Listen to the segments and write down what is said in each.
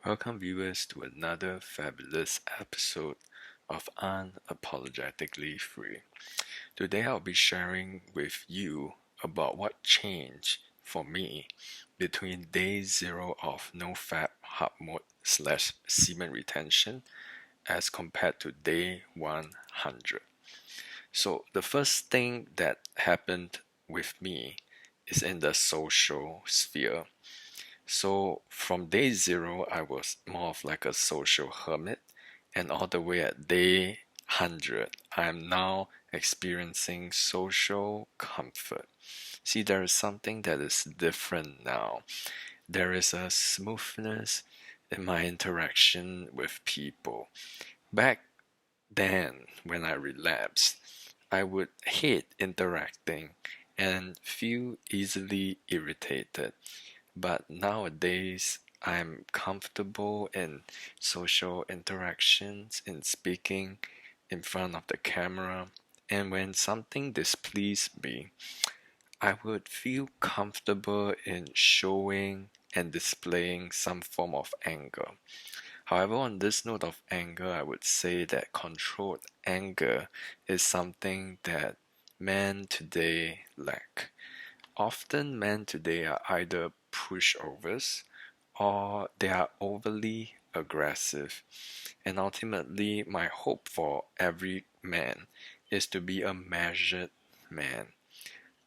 Welcome, viewers, to another fabulous episode of Unapologetically Free. Today, I'll be sharing with you about what changed for me between day zero of Nofap hard mode slash semen retention as compared to day 100. So, the first thing that happened with me is in the social sphere. So from day zero, I was more of like a social hermit, and all the way at day 100, I am now experiencing social comfort. See, there is something that is different now. There is a smoothness in my interaction with people. Back then, when I relapsed, I would hate interacting and feel easily irritated. But nowadays, I'm comfortable in social interactions, in speaking in front of the camera, and when something displeased me, I would feel comfortable in showing and displaying some form of anger. However, on this note of anger, I would say that controlled anger is something that men today lack. Often men today are either pushovers or they are overly aggressive. And ultimately, my hope for every man is to be a measured man,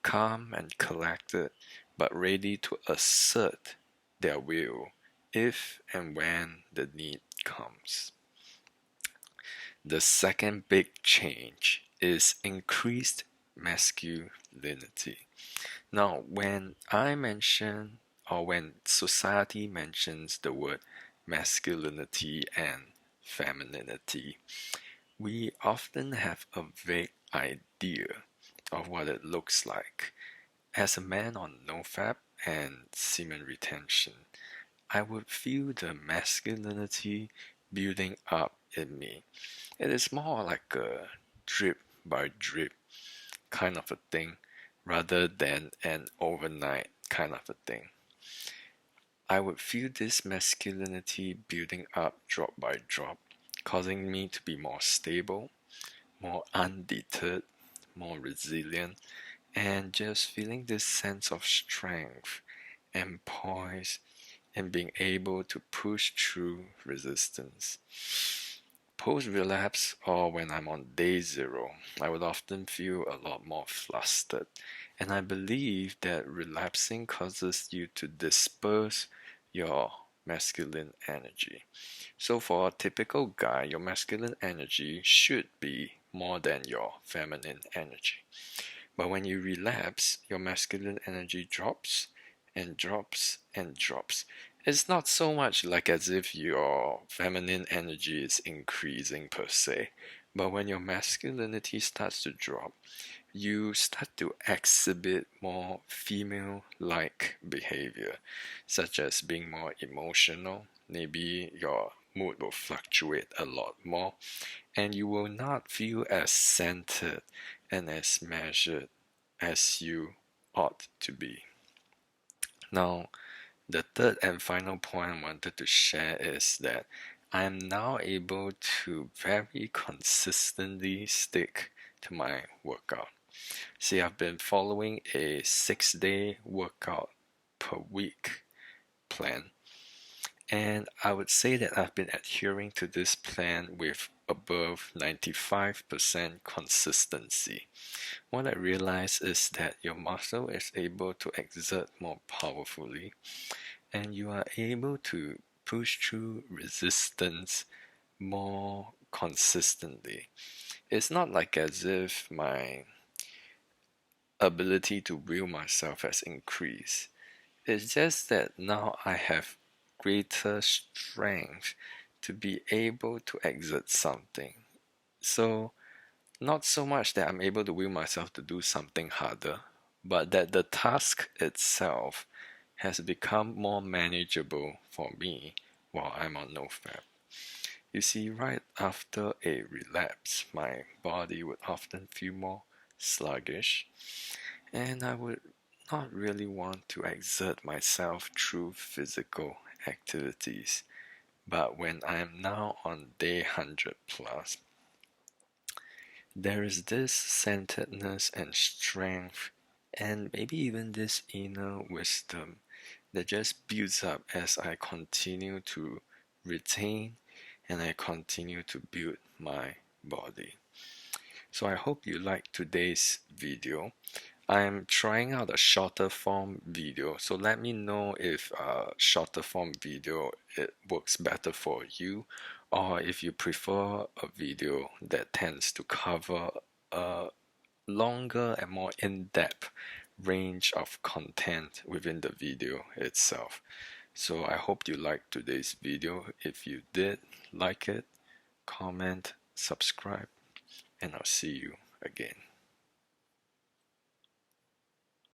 calm and collected, but ready to assert their will if and when the need comes. The second big change is increased masculinity. Now, when I mention or when society mentions the word masculinity and femininity, we often have a vague idea of what it looks like. As a man on Nofap and semen retention, I would feel the masculinity building up in me. It is more like a drip by drip kind of a thing rather than an overnight kind of a thing. I would feel this masculinity building up drop by drop, causing me to be more stable, more undeterred, more resilient, and just feeling this sense of strength and poise and being able to push through resistance. Post relapse or when I'm on day zero, I would often feel a lot more flustered, and I believe that relapsing causes you to disperse your masculine energy. So, for a typical guy, your masculine energy should be more than your feminine energy. But when you relapse, your masculine energy drops and drops and drops. It's not so much like as if your feminine energy is increasing per se, but when your masculinity starts to drop, you start to exhibit more female like behavior, such as being more emotional. Maybe your mood will fluctuate a lot more, and you will not feel as centered and as measured as you ought to be. Now, the third and final point I wanted to share is that I am now able to very consistently stick to my workout. See, I've been following a 6-day workout per week plan, and I would say that I've been adhering to this plan with above 95% consistency. What I realize is that your muscle is able to exert more powerfully, and you are able to push through resistance more consistently. It's not like as if my ability to will myself has increased. It's just that now I have greater strength to be able to exert something. So, not so much that I'm able to will myself to do something harder, but that the task itself has become more manageable for me while I'm on NoFap. You see, right after a relapse, my body would often feel more sluggish, and I would not really want to exert myself through physical activities But when I am now on day 100 plus, there is this centeredness and strength, and maybe even this inner wisdom that just builds up as I continue to retain and I continue to build my body. So I hope you liked today's video. I'm trying out a shorter form video, so let me know if shorter form video it works better for you, or if you prefer a video that tends to cover a longer and more in-depth range of content within the video itself. So I hope you liked today's video. If you did, like it, comment, subscribe, and I'll see you again.